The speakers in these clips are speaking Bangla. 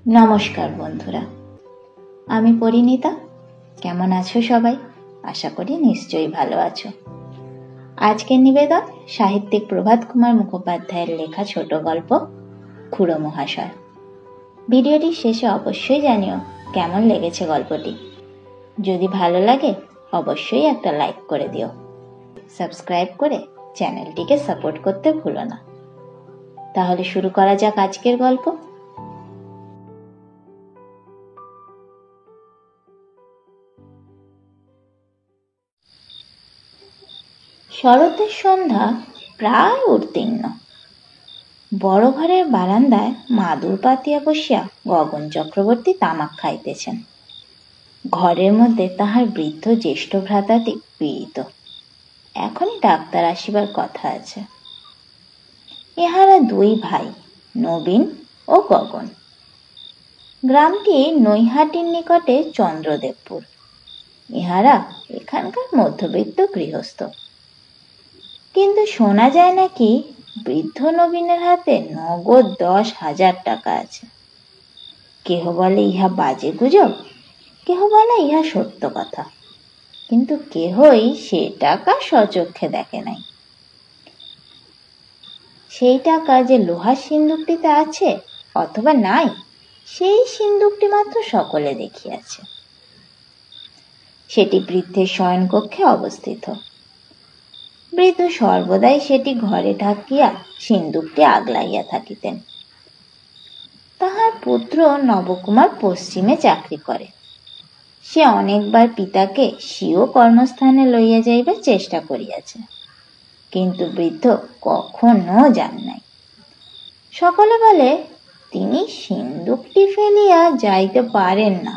নমস্কার বন্ধুরা, আমি পরিণীতা। কেমন আছো সবাই? আশা করি নিশ্চয়ই ভালো আছো। আজকের নিবেদন সাহিত্যিক প্রভাত কুমার মুখোপাধ্যায়ের লেখা ছোট গল্প খুড়ো মহাশয়। ভিডিওটির শেষে অবশ্যই জানিও কেমন লেগেছে গল্পটি। যদি ভালো লাগে অবশ্যই একটা লাইক করে দিও। সাবস্ক্রাইব করে চ্যানেলটিকে সাপোর্ট করতে ভুলো না। তাহলে শুরু করা যাক আজকের গল্প। শরতের সন্ধ্যা প্রায় উত্তীর্ণ। বড় ঘরের বারান্দায় মাদুর পাতিয়া বসিয়া গগন চক্রবর্তী তামাক খাইতেছেন। ঘরের মধ্যে তাহার বৃদ্ধ জ্যেষ্ঠ ভ্রাতাটি পীড়িত। এখনই ডাক্তার আসিবার কথা আছে। ইহারা দুই ভাই, নবীন ও গগন। গ্রামটি নৈহাটির নিকটে চন্দ্রদেবপুর। ইহারা এখানকার মধ্যবিত্ত গৃহস্থ। কিন্তু শোনা যায় নাকি বৃদ্ধ নবীনের হাতে নগদ 10,000 টাকা আছে। কেহ বলে ইহা বাজে গুজব, কেহ বলে ইহা সত্য কথা, কিন্তু কেহই সে টাকা স্বচক্ষে দেখে নাই। সেই টাকা যে লোহার সিন্দুকটিতে আছে অথবা নাই, সেই সিন্দুকটি মাত্র সকলে দেখিয়াছে। সেটি বৃদ্ধের শয়নকক্ষে অবস্থিত। বৃদ্ধ সর্বদাই সেটি ঘরে ঢাকিয়া সিন্দুকটি আগলাইয়া থাকিতেন। তাহার পুত্র নবকুমার পশ্চিমে চাকরি করে। সে অনেকবার পিতাকে স্বীয় কর্মস্থানে লইয়া যাইবার চেষ্টা করিয়াছে, কিন্তু বৃদ্ধ কখনো যান নাই। সকলে বলে তিনি সিন্দুকটি ফেলিয়া যাইতে পারেন না।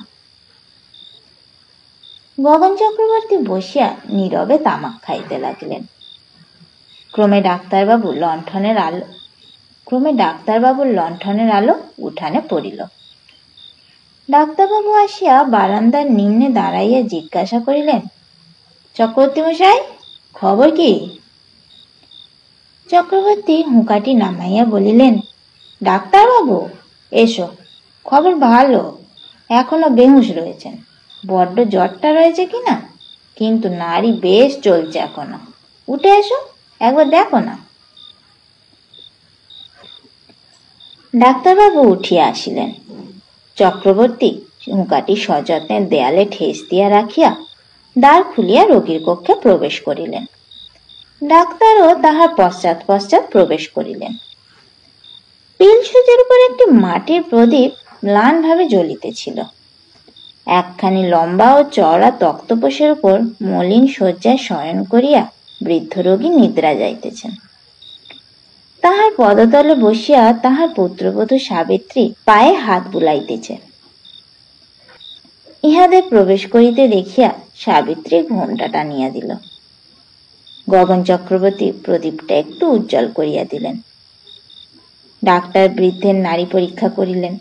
গগন চক্রবর্তী বসিয়া নীরবে তামাক খাইতে লাগিলেন। ক্রমে ডাক্তারবাবুর লণ্ঠনের আলো উঠানে পড়িল। ডাক্তারবাবু আসিয়া বারান্দার নিম্নে দাঁড়াইয়া জিজ্ঞাসা করিলেন, চক্রবর্তী মশাই, খবর কি? চক্রবর্তী হুঁকাটি নামাইয়া বলিলেন, ডাক্তারবাবু এসো, খবর ভালো। এখনো বেহুশ রয়েছেন। বড্ড জ্বরটা রয়েছে কিনা, কিন্তু নাড়ি বেশ চলছে এখনো। উঠে এসো, একবার দেখো না। ডাক্তারবাবু উঠিয়া আসিলেন। চক্রবর্তী হুঁকাটি সযত্নে দেয়ালে ঠেস দিয়া রাখিয়া দ্বার খুলিয়া রোগীর কক্ষে প্রবেশ করিলেন। ডাক্তারও তাহার পশ্চাৎ পশ্চাৎ প্রবেশ করিলেন। পিলসুজের উপর একটি মাটির প্রদীপ ম্লানভাবে জ্বলিতেছিল। একখানি লম্বা ও চওড়া তক্তপোষের উপর মলিন শয্যায় শয়ন করিয়া বৃদ্ধ রোগী নিদ্রা যাইতেছেন। তাহার পদতলে বসিয়া তাহার পুত্রবধূ সাবিত্রী পায়ে হাত বুলাইতেছে। ইহাদের প্রবেশ করিতে দেখিয়া সাবিত্রী ঘোমটা টানিয়া দিল। গগন চক্রবর্তী প্রদীপটা একটু উজ্জ্বল করিয়া দিলেন। ডাক্তার বৃদ্ধের নাড়ি পরীক্ষা করিলেন,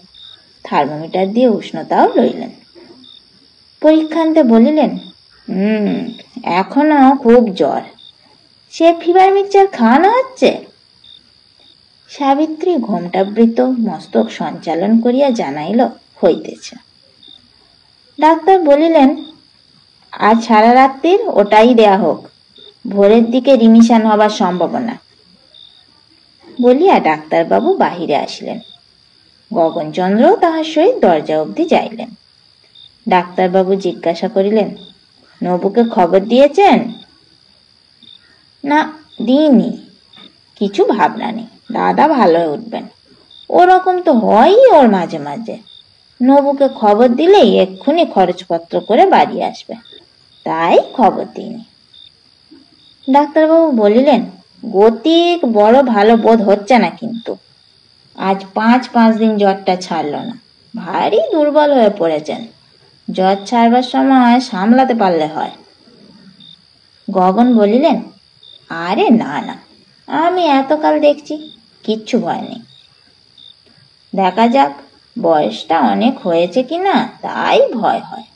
থার্মোমিটার দিয়ে উষ্ণতাও লইলেন। পরীক্ষান্তে বলিলেন, এখনো খুব জ্বর। সে ফিভার মিক্সচার খাওয়ানো হচ্ছে? সাবিত্রী ঘোমটাবৃত মস্তক সঞ্চালন করিয়া জানাইল, হইতেছে। ডাক্তার বলিলেন, আজ সারা রাত্রির ওটাই দেয়া হোক, ভোরের দিকে রিমিশন হবার সম্ভাবনা। বলিয়া ডাক্তারবাবু বাহিরে আসিলেন। গগনচন্দ্রও তাহার সহিত দরজা অবধি যাইলেন। ডাক্তারবাবু জিজ্ঞাসা করিলেন, নবুকে খবর দিয়েছেন? না, দিইনি। কিছু ভাবনা নেই, দাদা ভালো হয়ে উঠবেন। ওরকম তো হয়ই ওর মাঝে মাঝে। নবুকে খবর দিলেই এক্ষুনি খরচপত্র করে বাড়ি আসবে, তাই খবর দিইনি। ডাক্তারবাবু বলিলেন, গতিক বড় ভালো বোধ হচ্ছে না, কিন্তু আজ 5 দিন জ্বরটা ছাড়ল না। ভারী দুর্বল হয়ে পড়েছেন। জ্বর ছাড়বার সময় সামলাতে পারলে হয়। গগন বলিলেন, আরে না না, আমি এতকাল দেখছি, কিচ্ছু ভয় নেই। দেখা যাক, বয়সটা অনেক হয়েছে কিনা, তাই ভয় হয়।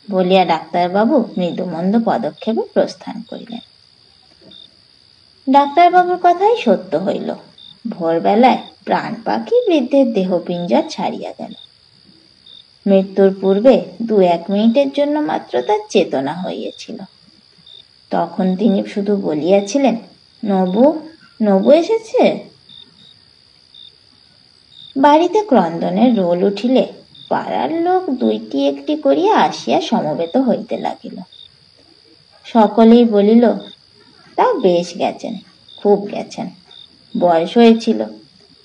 বলিয়া ডাক্তারবাবু মৃদুমন্দ পদক্ষেপে প্রস্থান করিলেন। ডাক্তারবাবুর কথাই সত্য হইল। ভোরবেলায় প্রাণ পাখি বৃদ্ধের দেহপিঞ্জর ছাড়িয়া গেল। মৃত্যুর পূর্বে 2-1 মিনিটের জন্য মাত্র তার চেতনা হইয়াছিল। তখন তিনি শুধু বলিয়াছিলেন, নবু, নবু এসেছে। বাড়িতে ক্রন্দনের রোল উঠিলে পাড়ার লোক 2টি একটি করিয়া আসিয়া সমবেত হইতে লাগিল। সকলেই বলিল, তা বেশ গেছেন, খুব গেছেন, বয়স হয়েছিল,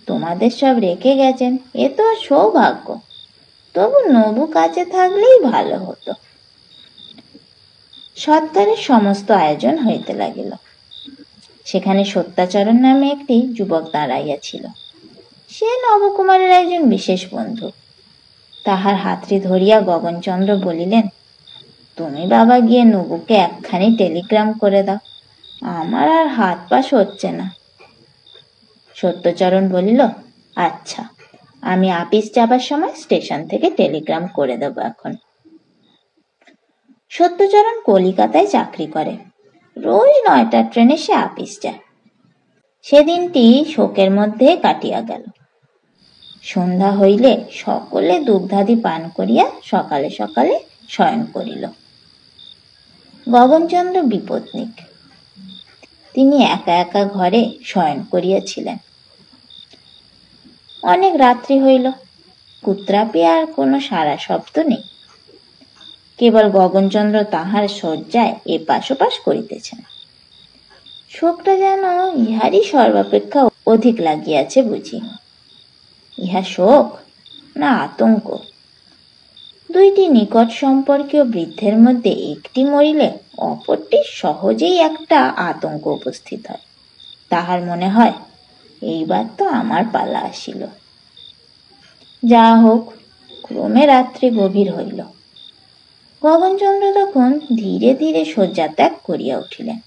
তোমাদের সব রেখে গেছেন, এ তো সৌভাগ্য, তবু নবু কাছে থাকলেই ভালো হতো। সৎকারের সমস্ত আয়োজন হইতে লাগিল। সেখানে সত্যাচরণ নামে একটি যুবক দাঁড়াইয়াছিল। সে নবকুমারের একজন বিশেষ বন্ধু। তাহার হাতটি ধরিয়া গগনচন্দ্র বলিলেন, তুমি বাবা গিয়ে নবুকে একখানি টেলিগ্রাম করে দাও, আমার আর হাত পা সরছে না। সত্যচরণ বলিল, আচ্ছা, আমি আপিস যাবার সময় স্টেশন থেকে টেলিগ্রাম করে দেব এখন। সত্যচরণ কলিকাতায় চাকরি করে। রোজ 9টার ট্রেনে সে আপিস যায়। সেদিনটি শোকের মধ্যে কাটিয়া গেল। সন্ধ্যা হইলে সকলে দুগ্ধাদি পান করিয়া সকালে সকালে শয়ন করিল। গগনচন্দ্র বিপত্নিক। তিনি একা একা ঘরে শয়ন করিয়াছিলেন। অনেক রাত্রি হইল, কুত্রাপি আর কোনো সারা শব্দ নেই। কেবল গগনচন্দ্র তাহার শয্যায় এপাশ ওপাশ করিতেছেন। শোকটা যেন ইহারই সর্বাপেক্ষা অধিক লাগিয়াছে বুঝি। ইহা শোক না আতঙ্ক? 2টি নিকট সম্পর্কীয় বৃদ্ধের মধ্যে একটি মরিলে অপরটি সহজেই একটা আতঙ্ক উপস্থিত হয়। তাহার মনে হয়, এইবার তো আমার পালা আসিল। যা হোক, ক্রমে রাত্রি গভীর হইল। গগনচন্দ্র তখন ধীরে ধীরে শয্যা ত্যাগ করিয়া উঠিলেন।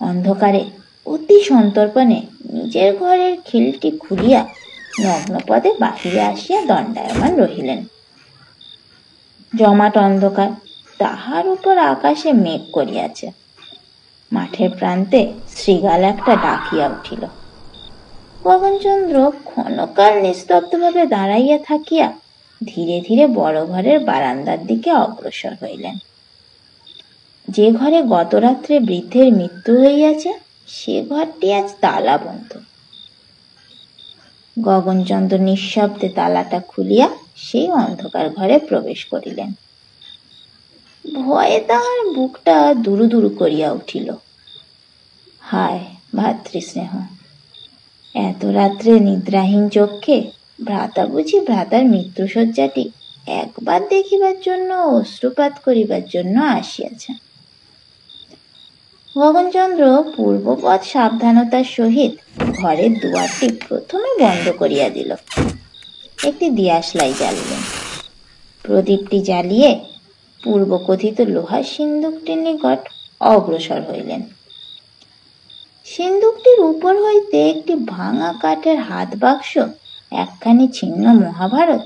অন্ধকারে অতি সন্তর্পণে নিজের ঘরের খিলটি খুলিয়া নগ্নপদে বাহিরে আসিয়া দণ্ডায়মান রহিলেন। জমাট অন্ধকার, তাহার উপর আকাশে মেঘ করিয়াছে। মাঠের প্রান্তে শৃগাল একটা ডাকিয়া উঠিল। গগনচন্দ্র ক্ষণকাল নিস্তব্ধভাবে দাঁড়াইয়া থাকিয়া ধীরে ধীরে বড় ঘরের বারান্দার দিকে অগ্রসর হইলেন। যে ঘরে গত রাত্রে বৃদ্ধের মৃত্যু হইয়াছে, সে ঘরটি আজ তালাবন্ধ। গগনচন্দ্র নিঃশব্দে তালাটা খুলিয়া সেই অন্ধকার ঘরে প্রবেশ করিলেন। ভয়ে তাহার বুকটা দুরু দুরু করিয়া উঠিল। হায় ভাতৃস্নেহ! এত রাত্রে নিদ্রাহীন চক্ষে ভ্রাতা বুঝি ভ্রাতার মৃত্যুশয্যাটি একবার দেখিবার জন্য, অশ্রুপাত করিবার জন্য আসিয়াছেন। গগনচন্দ্র পূর্ববৎ সাবধানতার সহিত ঘরের দুয়ারটি প্রথমে বন্ধ করিয়া দিল। একটি দিয়াশলাই জ্বালিলেন। প্রদীপটি জ্বালিয়ে পূর্বকথিত লোহার সিন্দুকটির নিকট অগ্রসর হইলেন। সিন্দুকটির উপর হইতে একটি ভাঙা কাঠের হাত বাক্স, একখানি ছিন্ন মহাভারত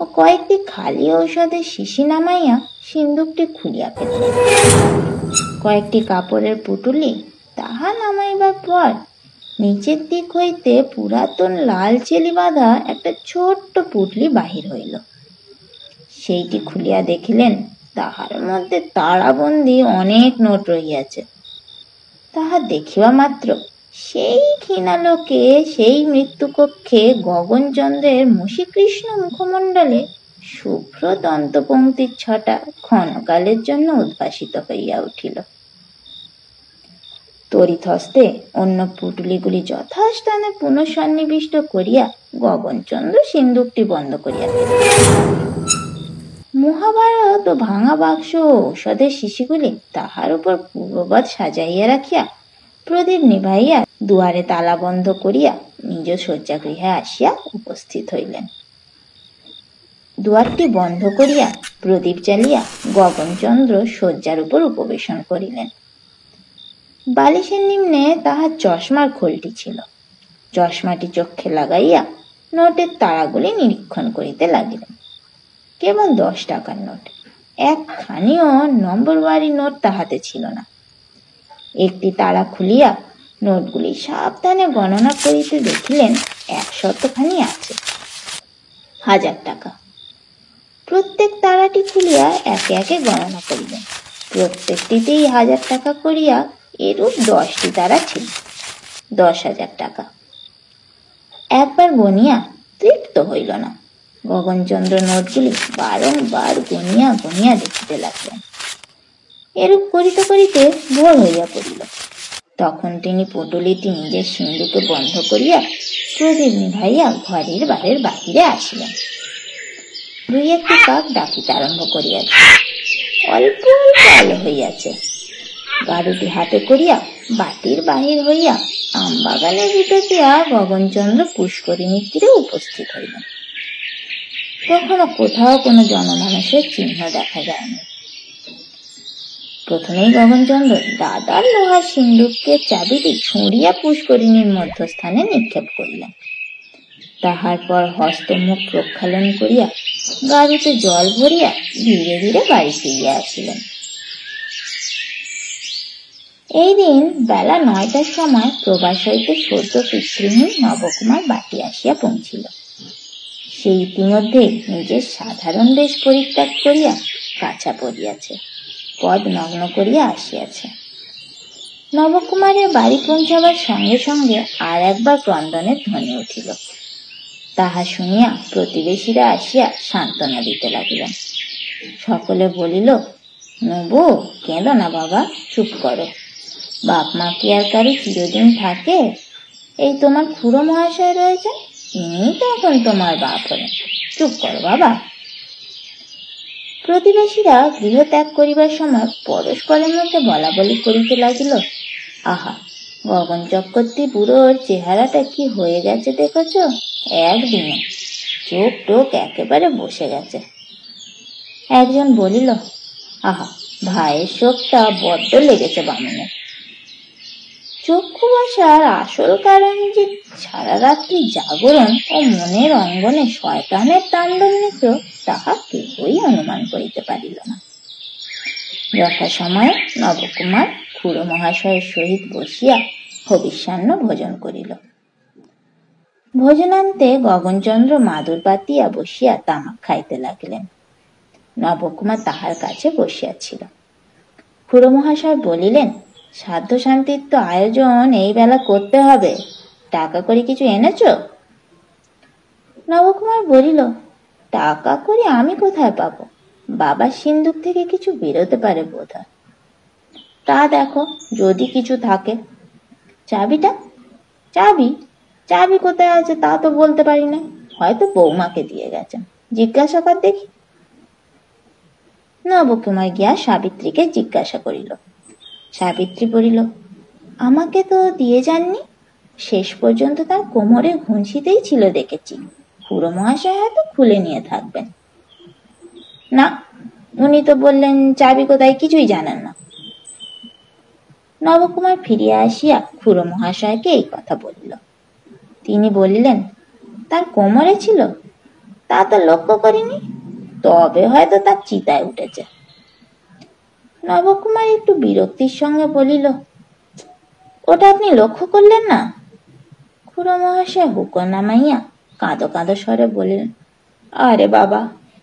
ও কয়েকটি খালি ঔষধের শিশি নামাইয়া সিন্দুকটি খুলিয়া ফেলিলেন। কয়েকটি কাপড়ের পুটুলি তাহা নামাইবার পর নিচের দিক হইতে পুরাতন লাল চেলি বাঁধা একটা ছোট্ট পুটলি বাহির হইল। সেইটি খুলিয়া দেখিলেন, তাহার মধ্যে তাড়াবন্দি অনেক নোট রহিয়াছে। তাহা দেখিবা মাত্র সেই ক্ষীণালোকে, সেই মৃত্যুকক্ষে গগনচন্দ্রের মুশিকৃষ্ণ মুখমণ্ডলে শুভ্র দন্তপংক্তির ছটা ক্ষণকালের জন্য উদ্ভাসিত হইয়া উঠিল। তড়িৎহস্তে অন্য পুটুলিগুলি যথাস্থানে পুনঃসন্নিবিষ্ট করিয়া গগনচন্দ্র সিন্দুকটি বন্ধ করিয়া ফেলিলেন। মহাভারত ও ভাঙা বাক্স ও ঔষধের শিশিগুলি তাহার উপর পূর্ববৎ সাজাইয়া রাখিয়া প্রদীপ নিভাইয়া দুয়ারে তালা বন্ধ করিয়া নিজ শয্যাগৃহে আসিয়া উপস্থিত হইলেন। দুয়ারটি বন্ধ করিয়া প্রদীপ জ্বালিয়া গগনচন্দ্র শয্যার উপর উপবেশন করিলেন। বালিশের নিম্নে তাহার চশমার খোলটি ছিল। চশমাটি চক্ষে লাগাইয়া নোটের তারাগুলি নিরীক্ষণ করিতে লাগিলেন। কেবল 10 টাকার নোট, একখানিও নম্বরওয়ারি নোট তাহাতে ছিল না। একটি তারা খুলিয়া নোটগুলি সাবধানে গণনা করিতে দেখিলেন 100 খানি আছে। 1000 টাকা। প্রত্যেক তারাটি খুলিয়া একে একে গণনা করিলেন। প্রত্যেকটিতেই 1000 টাকা করিয়া এরূপ 10টি তারা ছিল, 10,000 টাকা। একবার গনিয়া তৃপ্ত হইল না। গগনচন্দ্র নোটগুলি বারংবার গনিয়া গনিয়া দেখিতে লাগলেন। এরূপ করিতে করিতে ভোর হইয়া পড়িল। তখন তিনি পুঁটুলিটি নিজের সিন্ধুকে বন্ধ করিয়া প্রদীপ নিভাইয়া ঘরের বাহিরে আসিলেন। 2-1টি কাক ডাকিতে আরম্ভ করিয়াছে। অল্প অল্প আলো হইয়াছে। গাড়ুটি হাতে করিয়া বাটির বাহির হইয়া আমবাগানের ভিতর দিয়া গগনচন্দ্র পুষ্করিণীর তীরে উপস্থিত হইলেন। কখনো কোথাও কোনো জনমানুষের চিহ্ন দেখা যায়নি। প্রথমেই গগনচন্দ্র দাদার লোহার সিন্দুকের চাবিটি ছুঁড়িয়া পুষ্করিণীর মধ্যস্থানে নিক্ষেপ করিলেন। তাহার পর হস্তমুখ প্রক্ষালন করিয়া গাড়িতে জল ভরিয়া ধীরে ধীরে বাড়ি ফিরিয়া আসিলেন। এই দিন বেলা 9টার সময় প্রবাস হইতে সদ্য পিতৃহীন নবকুমার বাটি আসিয়া পৌঁছিল। সে ইতিমধ্যে নিজের সাধারণ বেশ পরিত্যাগ করিয়া কাছা পড়িয়াছে, পদ নগ্ন করিয়া আসিয়াছে। নবকুমারের বাড়ি পৌঁছাবার সঙ্গে সঙ্গে আর একবার ক্রন্দনের ধ্বনি উঠিল। তাহা শুনিয়া প্রতিবেশীরা আসিয়া সান্ত্বনা দিতে লাগিলেন। সকলে বলিল, নবু, কেঁদো না বাবা, চুপ করো। বাপ মা কি আর কারো চিরদিন থাকে? এই তোমার খুড়ো মহাশয় রয়েছে, ইনি তো এখন তোমার বাপ হলেন, চুপ করো বাবা। প্রতিবেশীরা গৃহ ত্যাগ করিবার সময় পরস্পরের মধ্যে বলা বলি করিতে লাগিল, আহা, গগন চক্রবর্তী বুড়োর চেহারাটা কি হয়ে গেছে দেখেছ? একদিনে চোখ টোক একেবারে বসে গেছে। একজন বলিল, আহা, ভাইয়ের শোকটা বড্ড লেগেছে বামনের। চক্ষু বসার আসল কারণ যে সারা রাত্রি জাগরণ ও মনের অঙ্গনে শয়তানের তাণ্ডব নৃত্য, তাহা কেউই অনুমান করিতে পারিল না। যথাসময়ে নবকুমার খুড়ো মহাশয়ের সহিত বসিয়া হবিষ্যান্ন ভোজন করিল। ভোজনান্তে গগনচন্দ্র মাদুর পাতিয়া বসিয়া তামাক খাইতে লাগিলেন। নবকুমার তাহার কাছে বসিয়াছিল। খুড়ো মহাশয় বলিলেন, সাধ্য শান্তির তো আয়োজন এই বেলা করতে হবে, টাকা করে কিছু এনেছ? নবকুমার বলিল, টাকা করে আমি কোথায় পাবো? বাবার সিন্দুক থেকে কিছু বেরোতে পারে বোধ হয়। তা দেখো, যদি কিছু থাকে। চাবিটা? চাবি কোথায় আছে তা তো বলতে পারি না, হয়তো বৌমাকে দিয়ে গেছেন, জিজ্ঞাসা কর দেখি। নবকুমার গিয়া সাবিত্রীকে জিজ্ঞাসা করিল। সাবিত্রী বলিল, আমাকে তো দিয়ে যাননি, শেষ পর্যন্ত তার কোমরে ঘুষিতেই ছিল দেখেছি, খুড়ো মহাশয় হয়তো খুলে নিয়ে থাকবেন। না, উনি তো বললেন চাবি কোথায় কিছুই জানেন না। নবকুমার ফিরিয়া আসিয়া খুড়ো মহাশয়কে এই কথা বলিল। তিনি বলিলেন, তার কোমরে ছিল? তা তো লক্ষ্য করিনি, তবে হয়তো তার চিতায় উঠেছে। নবকুমার একটু বিরক্তির সঙ্গে বলিল, ওটা আপনি লক্ষ্য করলেন না? খুড়ো মহাশয় হুঁকো নামাইয়া কাঁদো কাঁদো স্বরে বলিলেন, আরে বাবা,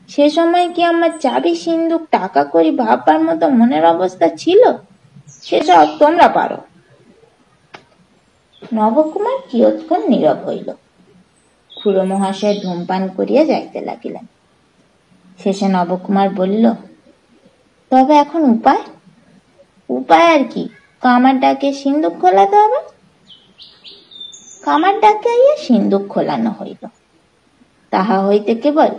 সে সময় কি আমার চাবি সিন্দুক টাকা করি ভাববার মতো মনের অবস্থা ছিল? সেসব তোমরা পারো। নবকুমার কিয়ৎক্ষণ নীরব হইল। খুড়ো মহাশয় ধূমপান করিয়া যাইতে লাগিলেন। শেষে নবকুমার বলিল, তবে এখন উপায়? উপায় আর কি, কামার ডাকে সিন্দুক খোলাতে হবে। কামার ডাকে আইয়া সিন্দুক খোলানো হইল। তাহা হইতে কেবল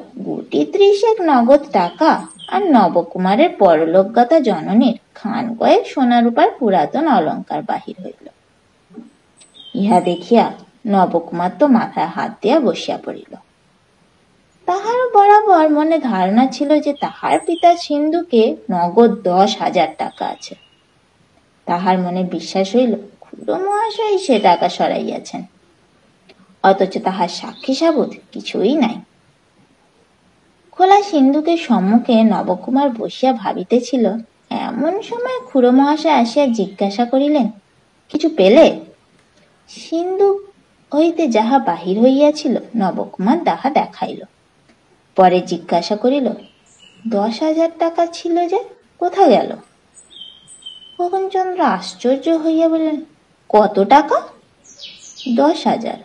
30 নগদ টাকা আর নবকুমারের পরলোকগতা জননীর খান কয়েক সোনা রূপার পুরাতন অলঙ্কার বাহির হইল। ইহা দেখিয়া নবকুমার তো মাথায় হাত দিয়া বসিয়া পড়িল। তাহারও বরাবর মনে ধারণা ছিল যে তাহার পিতার সিন্ধুকে নগদ 10,000 টাকা আছে। তাহার মনে বিশ্বাস হইল খুড়ো মহাশয় সে টাকা সরাইয়াছেন, অথচ তাহার সাক্ষী সাবুত কিছুই নাই। খোলা সিন্ধুকের সম্মুখে নবকুমার বসিয়া ভাবিতেছিল, এমন সময় খুড়ো মহাশয় আসিয়া জিজ্ঞাসা করিলেন, কিছু পেলে? সিন্ধুক হইতে যাহা বাহির হইয়াছিল নবকুমার তাহা দেখাইল। পরে জিজ্ঞাসা করিল, 10,000 টাকা ছিল যে, কোথা গেল? খোকনচন্দ্র আশ্চর্য হইয়া বললেন, কত টাকা? 10,000।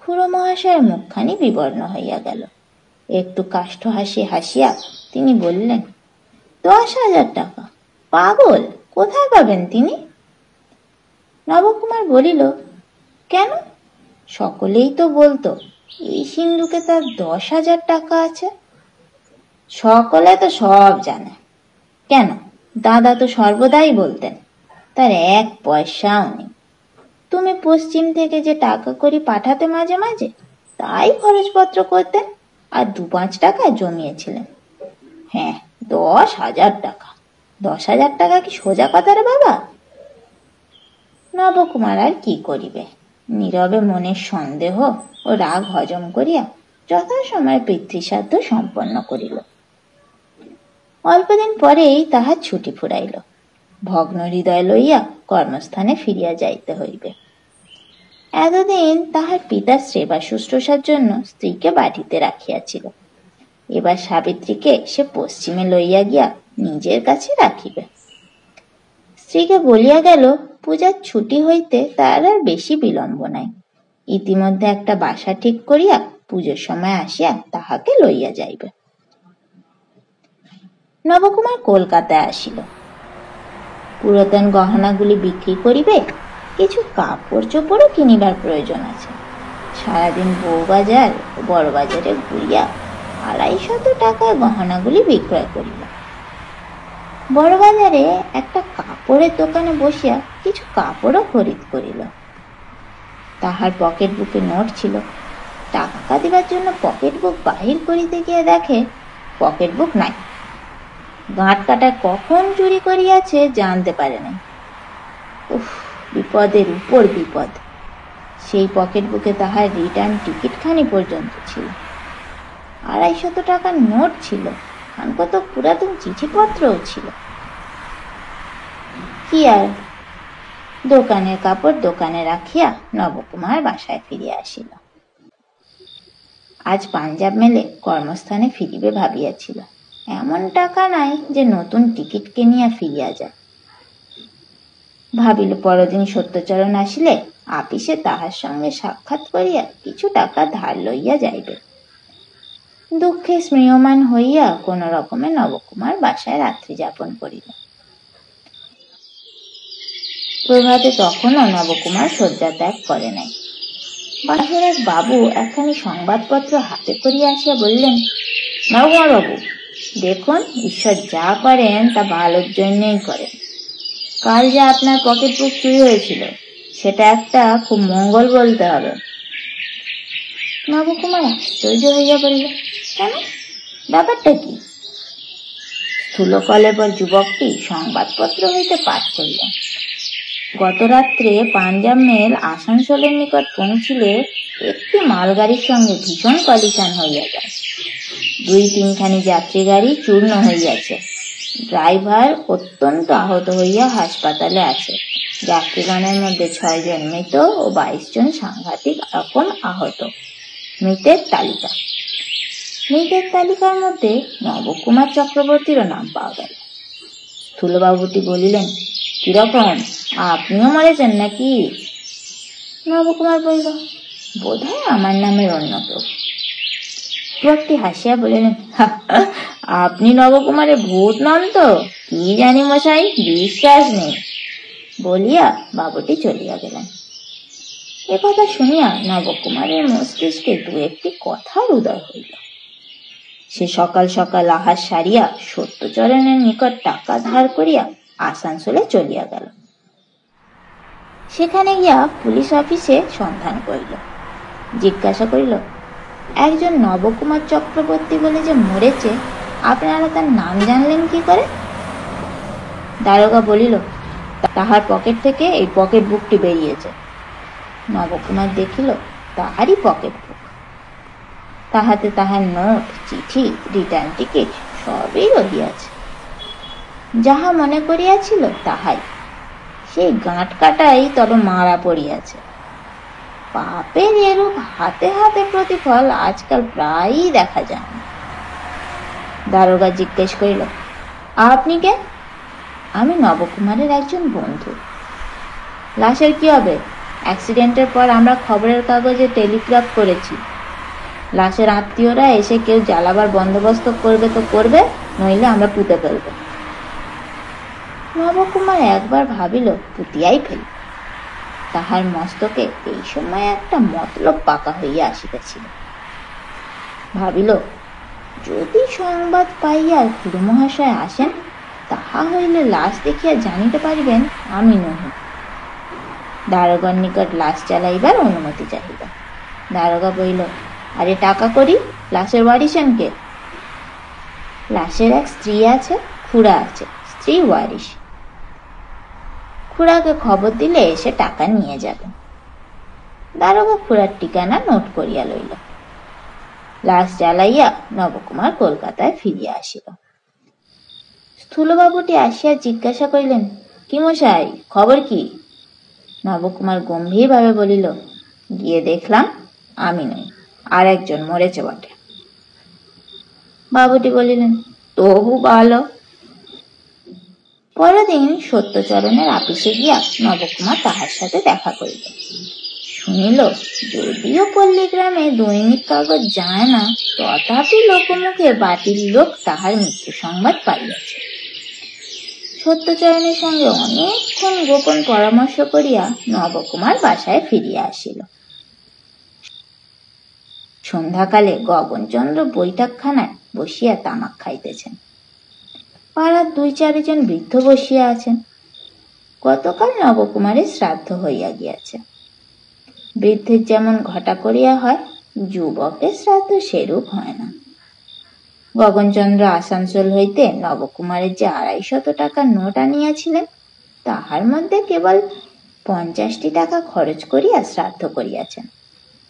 খুড়ো মহাশয়ের মুখখানি বিবর্ণ হইয়া গেল। একটু কাষ্ঠ হাসি হাসিয়া তিনি বললেন, 10,000 টাকা? পাগল, কোথায় পাবেন তিনি? নবকুমার বলিল, কেন? সকলেই তো বলতো এই সিন্ধুকে তার 10,000 টাকা আছে। সকলে তো সব জানে। কেন, দাদা তো সর্বদাই বলতেন তার 1 পয়সাও নেই। তুমি পশ্চিম থেকে যে টাকা করি পাঠাতে মাঝে মাঝে, তাই খরচপত্র করতেন, আর 2-5 টাকা জমিয়েছিলেন। হ্যাঁ, 10,000 টাকা। 10,000 টাকা কি সোজা কথা রে বাবা? নবকুমার আর কি করিবে, নীরবে মনের সন্দেহ ও রাগ হজম করিয়া যথাসময়ে পিতৃশ্রাদ্ধ সম্পন্ন করিল। অল্পদিন পরেই তাহার ছুটি ফুরাইল। ভগ্ন হৃদয় লইয়া কর্মস্থানে ফিরিয়া যাইতে হইবে। এতদিন তাহার পিতার সেবা শুশ্রূষার জন্য স্ত্রীকে বাটিতে রাখিয়াছিল। এবার সাবিত্রীকে সে পশ্চিমে লইয়া গিয়া নিজের কাছে রাখিবে। স্ত্রীকে বলিয়া গেল, পূজার ছুটি হইতে তার আর বেশি বিলম্ব নাই। ইতিমধ্যে একটা বাসা ঠিক করিয়া পুজোর সময় আসিয়া তাহাকে লইয়া যাইবে। নবকুমার কলকাতায় আসিল। পুরাতন গহনাগুলি বিক্রি করিবে, কিছু কাপড় চোপড়ও কিনিবার প্রয়োজন আছে। সারাদিন বউবাজার ও বড় বাজারে ঘুরিয়া 250 টাকায় গহনাগুলি বিক্রয় করিল। বড় বাজারে একটা কাপড়ের দোকানে বসিয়া কিছু কাপড়ও খরিদ করিল। তাহার পকেট বুকে নোট ছিল। টাকা দিবার জন্য পকেট বুক বাহির করিতে গিয়ে দেখে পকেট বুক নাই। গাঁট কাটায় কখন চুরি করিয়াছে জানতে পারে নাই। উফ, বিপদের উপর বিপদ। সেই পকেট বুকে তাহার রিটার্ন টিকিট খানি পর্যন্ত ছিল। 250 টাকার নোট ছিল, আর কত পুরাতন চিঠিপত্রও ছিল। কি আর, দোকানের কাপড় দোকানে রাখিয়া নবকুমার বাসায় ফিরিয়া আসিল। আজ পাঞ্জাব মেলে কর্মস্থানে ফিরিবে ভাবিয়াছিল। এমন টাকা নাই যে নতুন টিকিট কিনিয়া ফিরিয়া যায়। ভাবিল পরদিন সত্যচরণ আসিলে আপিসে তাহার সঙ্গে সাক্ষাৎ করিয়া কিছু টাকা ধার লইয়া যাইবে। দুঃখে স্মৃয়মান হইয়া কোন রকমে নবকুমার বাসায় রাত্রি যাপন করিল। প্রভাতে তখনও নবকুমার শয্যা ত্যাগ করে নাই। বাসার এক বাবু একখানি সংবাদপত্র হাতে করিয়া আসিয়া বললেন, নবকুমার বাবু, দেখুন, ঈশ্বর যা করেন তা ভালোর জন্যই করেন। কাল যে আপনার পকেট বুক চুরি হয়েছিল, সেটা একটা খুব মঙ্গল বলতে হবে। নবকুমার আশ্চর্য হইয়া বলল, কেন, ব্যাপারটা কি? স্থূলকলেবর যুবকটি সংবাদপত্র হইতে পাঠ করিলেন। গত রাত্রে পাঞ্জাব মেল আসানসোলের নিকট পৌঁছিলে একটি মালগাড়ির সঙ্গে ভীষণ কলিশন হইয়া যায়। 2-3 খানি যাত্রী গাড়ি চূর্ণ হইয়াছে। ড্রাইভার অত্যন্ত আহত হইয়া হাসপাতালে আছে। যাত্রীগণের মধ্যে 6 জন মৃত ও 22 জন সাংঘাতিক রকম আহত। মৃতের তালিকার মধ্যে নবকুমার চক্রবর্তীরও নাম পাওয়া গেল। স্থূলবাবুটি বলিলেন, কিরকম, আপনিও মরেছেন নাকি? নবকুমার বলল, বোধহয় আমার নামের অন্য কেউ। যুবকটি হাসিয়া বলিলেন, আপনি নবকুমারের ভূত নন তো? কি জানি মশাই, বিশ্বাস নেই, বলিয়া বাবুটি চলিয়া গেলেন। একথা শুনিয়া নবকুমারের মস্তিষ্কে 2-1টি কথার উদয় হইল। সে সকাল সকাল আহার সারিয়া সত্যচরণের নিকট টাকা ধার করিয়া আসানসোলে চলিয়া গেল। সেখানে গিয়া পুলিশ অফিসে সন্ধান করিল। জিজ্ঞাসা করিল, একজন নবকুমার চক্রবর্তী বলে যে মরেছে, আপনারা তার নাম জানলেন কি করে? দারোগা বলিল, তাহার পকেট থেকে এই পকেট বুকটি বেরিয়েছে। নবকুমার দেখিল তাহারই পকেট বুক। তাহাতে তাহার নোট, চিঠি, রিটার্ন টিকিট সবই রহিয়াছে। যাহা মনে করিয়াছিল তাহাই। সেই গাঁট কাটাই তবে মারা পড়িয়াছে। পাপের এরূপ হাতে হাতে প্রতিফল আজকাল প্রায়ই দেখা যায় না। দারোগা জিজ্ঞেস করিল, আপনি কে? আমি নবকুমারের একজন বন্ধু। লাশের কি হবে? অ্যাক্সিডেন্টের পর আমরা খবরের কাগজে টেলিগ্রাফ করেছি। লাশের আত্মীয়রা এসে কেউ জ্বালাবার বন্দোবস্ত করবে তো করবে, নইলে আমরা পুঁতে ফেলব। নবকুমার একবার ভাবিল পুতিয়াই ফেল। তাহার মস্তকে এই সময় একটা মতলব পাকা হইয়া আসিতেছিল। ভাবিল, যদি সংবাদ পাইয়া খুড়মহাশয় আসেন, তাহা হইলে লাশ দেখিয়া জানিতে পারিবেন আমি নহি। দারোগার নিকট লাশ জ্বালাইবার অনুমতি চাহিল। দারোগা বলিল, আরে টাকা করি, লাশের ওয়ারিশেন কে? লাশের এক স্ত্রী আছে, খুড়া আছে, স্ত্রী ওয়ারিশ। খুড়াকে খবর দিলে এসে টাকা নিয়ে যাবে। দারোগা খুড়ার ঠিকানা নোট করিয়া লইল। লাশ জ্বালাইয়া নবকুমার কলকাতায় ফিরিয়া আসিল। স্থূলবাবুটি আসিয়া জিজ্ঞাসা করিলেন, কি মশাই, খবর কি? নবকুমার গম্ভীরভাবে বলিল, গিয়ে দেখলাম আমি নই, আর একজন মরেছে বটে। বাবুটি বলিলেন, তবু ভালো। পরের দিন সত্যচরণের আপিসে গিয়া নবকুমার তাহার সাথে দেখা করিল। শুনিল, যদিও পল্লীগ্রামে দৈনিক কাগজ যায় না, তথাপি লোকমুখে বাটির লোক তাহার মৃত্যু সংবাদ পাইয়াছে। সত্যচরণের সঙ্গে অনেকক্ষণ গোপন পরামর্শ করিয়া নবকুমার বাসায় ফিরিয়া আসিল। সন্ধ্যাকালে গগনচন্দ্র বৈঠকখানায় বসিয়া তামাক খাইতেছেন। পাড়ার 2-4 বৃদ্ধ বসিয়া আছেন। গতকাল নবকুমারের শ্রাদ্ধ হইয়া গিয়াছে। বৃদ্ধের যেমন ঘটা করিয়া হয়, যুবকের শ্রাদ্ধ সেরূপ হয় না। গগনচন্দ্র আসানসোল হইতে নবকুমারের যে 250 টাকার নোট আনিয়াছিলেন, তাহার মধ্যে কেবল 50টি টাকা খরচ করিয়া শ্রাদ্ধ করিয়াছেন।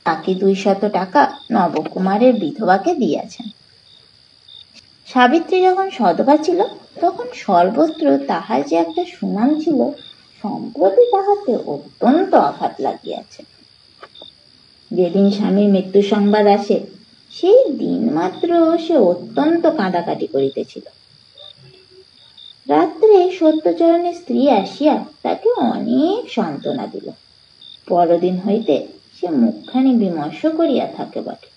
বাকি 200 টাকা নবকুমারের বিধবাকে দিয়াছেন। সাবিত্রী যখন সধবা ছিল, তখন সর্বত্র তাহার যে একটা সুনাম ছিল, সম্প্রতি তাহাতে অত্যন্ত আঘাত লাগিয়াছে। যেদিন স্বামীর মৃত্যু সংবাদ আসে, সেই দিন মাত্র সে অত্যন্ত কাঁদাকাটি করিতেছিল। রাত্রে সত্যচরণের স্ত্রী আসিয়া তাকে অনেক সান্ত্বনা দিল। পরদিন হইতে সে মুখখানি বিমর্ষ করিয়া থাকে বটে,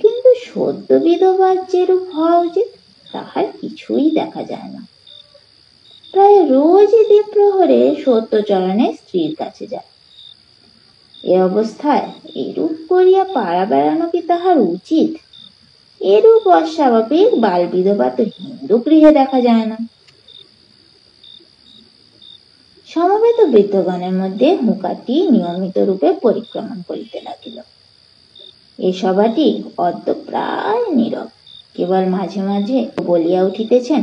কিন্তু সদ্য বিধবার যেরূপ হওয়া উচিত তাহার কিছুই দেখা যায় না। প্রায় রোজই দ্বিপ্রহরে সত্যচরণের স্ত্রীর কাছে যায়। এ অবস্থায় এরূপ করিয়া পাড়া বেড়ানো কি তাহার উচিত? এরূপ অস্বাভাবিক বাল বিধবা তো হিন্দু গৃহে দেখা যায় না। সমবেত বৃদ্ধগণের মধ্যে হুঁকাটি নিয়মিত রূপে পরিক্রমণ করিতে লাগিল। এ সভাটি অদ্য প্রায় নীরব, কেবল মাঝে মাঝে বলিয়া উঠিতেছেন,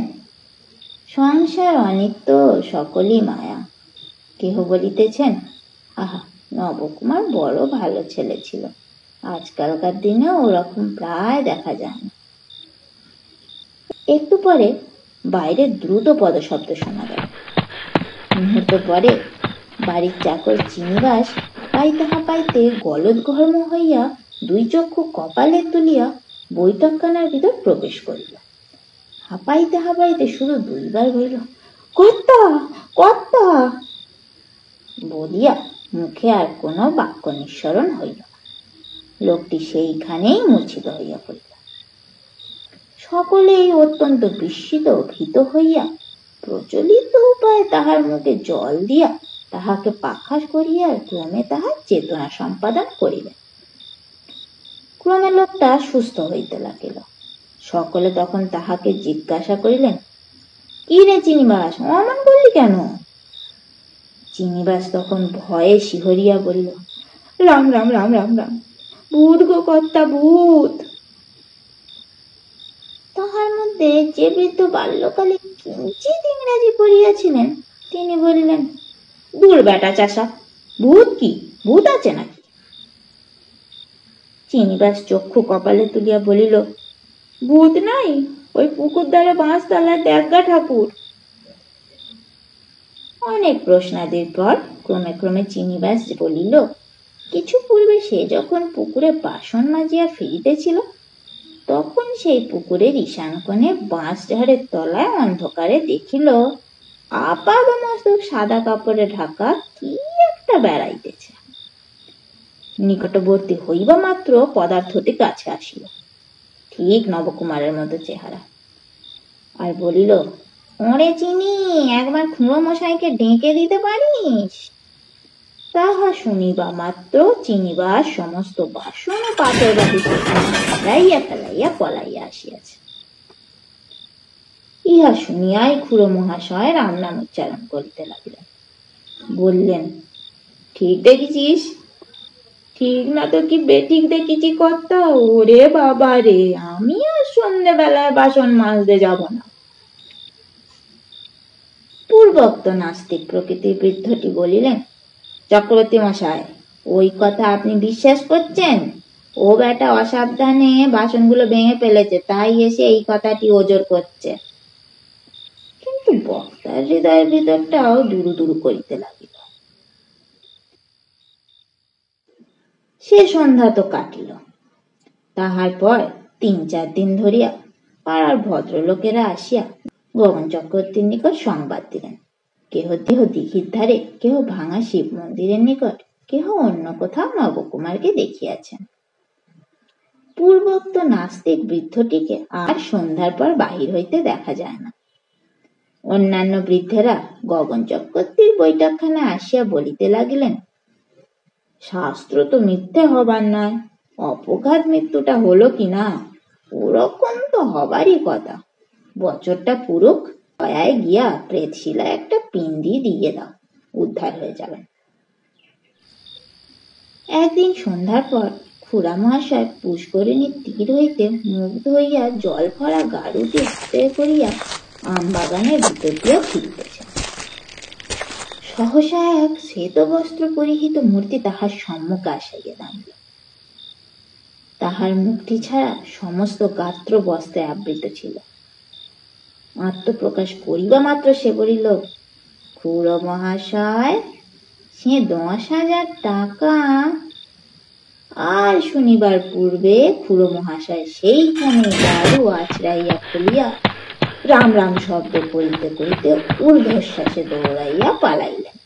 সংসার অনিত্য, সকলই মায়া। কেহ বলিতেছেন, আহা, নবকুমার বড় ভালো ছেলে ছিল, আজকালকার দিনে ওরকম প্রায় দেখা যায় না। একটু পরে বাইরে দ্রুত পদশব্দ শোনা গেল। মুহূর্ত পরে বাড়ির চাকর চিনিবাস হাঁপাইতে হাঁপাইতে গলদঘর্ম হইয়া 2 চক্ষু কপালে তুলিয়া বৈঠকখানার ভিতর প্রবেশ করিল। হাঁপাইতে হাঁপাইতে শুধু 2 বার বলিল, কর্তা, কর্তা বলিয়া মুখে আর কোনো বাক্য নিঃসরণ হইল না। লোকটি সেইখানেই মূর্ছিত হইয়া পড়িল। সকলেই অত্যন্ত বিস্মিত ভীত হইয়া প্রচলিত উপায়ে তাহার মুখে জল দিয়া তাহাকে পাখা করিয়া ক্রমে তাহার চেতনা সম্পাদন করিলেন। ক্রমে লোকটা সুস্থ হইতে লাগিল। সকলে তখন তাহাকে জিজ্ঞাসা করিলেন, কি রে চিনিবাস, অমন করলি কেন? চিনিবাস তখন ভয়ে শিহরিয়া বলিল, রাম রাম রাম রাম রাম, ভূত গো কর্তা, ভূত। তাহার মধ্যে যে বৃদ্ধ বাল্যকালে কিঞ্চিৎ ইংরাজি পড়িয়াছিলেন, তিনি বলিলেন, দূর বেটা চাষা, ভূত কি, ভূত আছে নাকি? চিনিবাস চক্ষু কপালে তুলিয়া বলিল, ভূত নাই, ওই পুকুর ধারে বাঁশ তলায় দেগা ঠাকুর। অনেক প্রশ্নাদির পর ক্রমে ক্রমে চিনিবাস বলিল, কিছু পূর্বে সে যখন পুকুরে বাসন মাজিয়া ফিরিতেছিল, তখন সেই পুকুরের ঈশান কোণে বাঁশ ঝাড়ের তলায় অন্ধকারে দেখিল আপাদমস্তক সাদা কাপড়ে ঢাকা কি একটা বেড়াইতেছে। নিকটবর্তী হইবা মাত্র পদার্থটি কাছে আসিল, ঠিক নবকুমারের মতো চেহারা, আর বলিল, ওরে চিনি, একবার খুঁড়ো মশাইকে ডেকে দিতে পারিস? তাহা শুনিবা মাত্র চিনিবার সমস্ত বাসন ও পাথর বাটি ফেলাইয়া ফেলাইয়া পলাইয়া আসিয়াছে। ইহা শুনিয়াই খুড়ো মহাশয় রাম নাম উচ্চারণ করিতে লাগিলেন। বললেন, ঠিক দেখেছিস? ঠিক না তো কি বেঠিক দেখেছি কর্তা? ওরে বাবা রে, আমি আর সন্ধ্যেবেলায় বাসন মাজতে যাব না। পূর্বোক্ত নাস্তিক প্রকৃতির বৃদ্ধটি বলিলেন, চক্রবর্তী মশাই, ওই কথা আপনি বিশ্বাস করছেন? ও বেটা অসাবধানে বাসনগুলো ভেঙে ফেলেছে, তাই এসে এই কথাটি ওজর করছে। কিন্তু বক্তার হৃদয়ের ভিতরটাও দুরু দুরু করিতে লাগিল। সে সন্ধ্যা তো কাটিল। তাহার পর ৩-৪ দিন ধরিয়া পাড়ার ভদ্রলোকেরা আসিয়া গগন চক্রবর্তীর নিকট সংবাদ দিলেন। কেহ দেহ দিঘির ধারে, কেহ ভাঙা শিব মন্দিরের নিকট, কেহ অন্য কোথাও নবকুমারকে দেখিয়াছেন। পূর্বোক্ত নাস্তিক বৃদ্ধটিকে আর সন্ধ্যার পর বাহির হইতে দেখা যায় না। অন্যান্য বৃদ্ধেরা গগন চক্রবর্তীর বৈঠকখানে আসিয়া বলিতে লাগিলেন, শাস্ত্র তো মিথ্যে হবার নয়, অপঘাত মৃত্যুটা হলো কিনা ওরকম তো হবারই কথা। বছরটা পুরুক, গয়ায় গিয়া প্রেতশিলায় একটা পিণ্ডি দিয়ে দাও, উদ্ধার হয়ে যাবেন। একদিন সন্ধ্যার পর খুড়া মহাশয় পুষ্করিণীর তীর হইতে মুখ ধুইয়া জল ভরা গাড়ুটি হাতে করিয়া আম বাগানের ভিতর দিয়া ফিরিতেছেন। সহসা এক শ্বেত বস্ত্র পরিহিত মূর্তি তাহার সম্মুখে আসিয়া দাঁড়াইল। তাহার মুখটি ছাড়া সমস্ত গাত্র বস্ত্রে আবৃত ছিল। আত্মপ্রকাশ করিবা মাত্র সে বলিল, খুড়ো মহাশয়, সে 10,000 টাকা। আর শুনিবার পূর্বে খুড়ো মহাশয় সেইখানে গাড়ু আছড়াইয়া খুলিয়া রাম রাম শব্দ করিতে করিতে ঊর্ধ্বশ্বাসে দৌড়াইয়া পালাইলেন।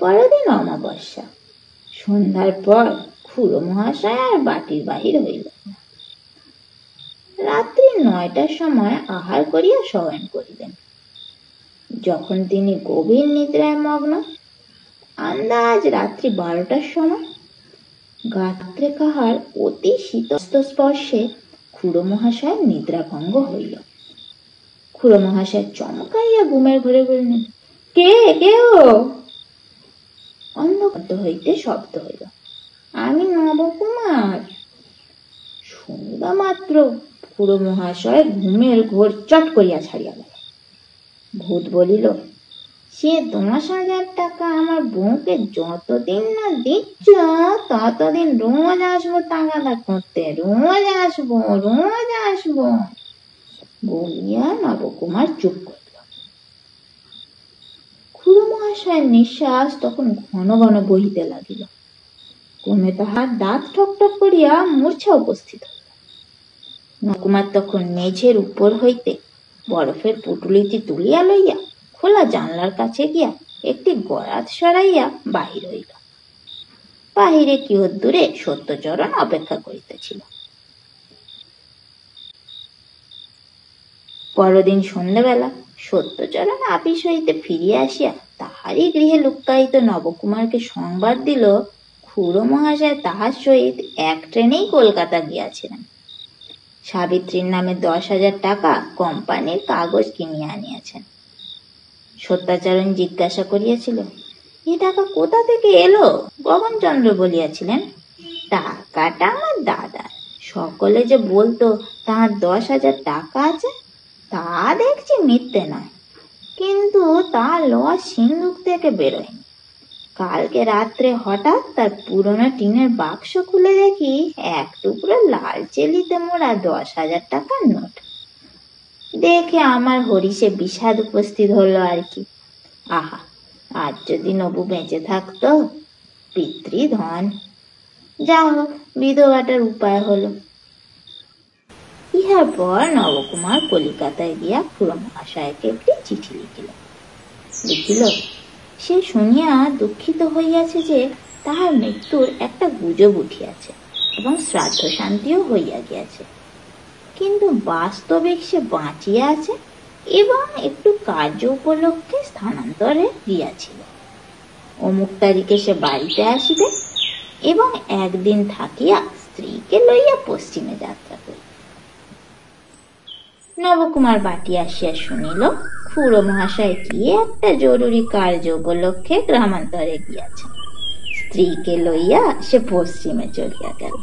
পরদিন অমাবস্যা। সন্ধ্যার পর খুড়ো মহাশয় আর বাটির বাহির হইলেন না। রাত্রি 9টার সময় আহার করিয়া শয়ন করিলেন। যখন তিনি গভীর নিদ্রায় মগ্ন, আন্দাজ রাত্রি 12টার সময় গাত্রে কাহার অতি শীতস্ত স্পর্শে খুড়ো মহাশয় নিদ্রাভঙ্গ হইল। খুড়ো মহাশয় চমকাইয়া ঘুমের ঘরে বললেন, কে কেউ? অন্ধকার হইতে শব্দ হইল, আমি নবকুমার। শুনিবা মাত্র খুড়ো মহাশয় ঘুমের ঘোর চট করিয়া ছাড়িয়া গেল। ভূত বলিল, সে 10,000 টাকা আমার বউকে যতদিন না দিচ্ছ ততদিন রোজ আসবো টাকাটা করতে, রোজ আসবো, রোজ আসবো বলিয়া নবকুমার চুপ করিল। খুড়ো মহাশয়ের নিঃশ্বাস তখন ঘন ঘন বহিতে লাগিল। ক্রমে তাহার দাঁত ঠকঠক করিয়া মূর্ছা উপস্থিত হইল। নবকুমার তখন মেঝের উপর হইতে বরফের পুটুলিটি তুলিয়া লইয়া খোলা জানলার কাছে গিয়া একটি গরাদ সরাইয়া বাহির হইল। বাহিরে কিয়ৎদূরে সত্যচরণ অপেক্ষা করিতেছিল। পরদিন সন্ধ্যাবেলা সত্যচরণ আপিস হইতে ফিরিয়া আসিয়া তাহারই গৃহে লুক্কায়িত নবকুমারকে সংবাদ দিল, খুড়ো মহাশয় তাহার সহিত এক ট্রেনেই কলকাতা গিয়াছিলেন। সাবিত্রীর নামে 10,000 টাকা কোম্পানির কাগজ কিনিয়া আনিয়াছেন। সত্যাচরণ জিজ্ঞাসা করিয়াছিল, এ টাকা কোথা থেকে এলো? গগনচন্দ্র বলিয়াছিলেন, টাকাটা আমার দাদার। সকলে যে বলতো তাহার 10,000 টাকা আছে, তা দেখছি মিথ্যে নয়, কিন্তু তার লওয়া সিন্ধুক থেকে বেরোয়নি। কালকে রাত্রে হঠাৎ তার পুরনো টিনের বাক্স খুলে দেখি এক টুকরো লাল চেলিতে মোড়া 10,000 টাকার নোট। দেখে আমার হরিষে বিষাদ উপস্থিত হলো আর কি। আহা, আজ যদি নবু বেঁচে থাকতো, পিতৃধন। যা হোক, বিধবাটার উপায় হলো। ইহার পর নবকুমার কলিকাতায় গিয়া খুড়ো মহাশয়কে একটি চিঠি লিখিল। সে শুনিয়া দুঃখিত হইয়াছে যে তাহার মৃত্যুর একটা গুজব উঠিয়াছে এবং শ্রাদ্ধ শান্তিও হইয়া গিয়াছে, কিন্তু বাস্তবিক সে বাঁচিয়া আছে এবং একটু কার্য উপলক্ষে স্থানান্তরে গিয়াছিল। অমুক তারিখে সে বাড়িতে আসিবে এবং একদিন থাকিয়া স্ত্রীকে লইয়া পশ্চিমে যাত্রা করিবে। নবকুমার বাটি আসিয়া শুনিল খুড়ো মহাশয় গিয়ে একটা জরুরি কার্য উপলক্ষে গ্রামান্তরে গিয়াছেন। স্ত্রীকে লইয়া সে পশ্চিমে চলিয়া গেল।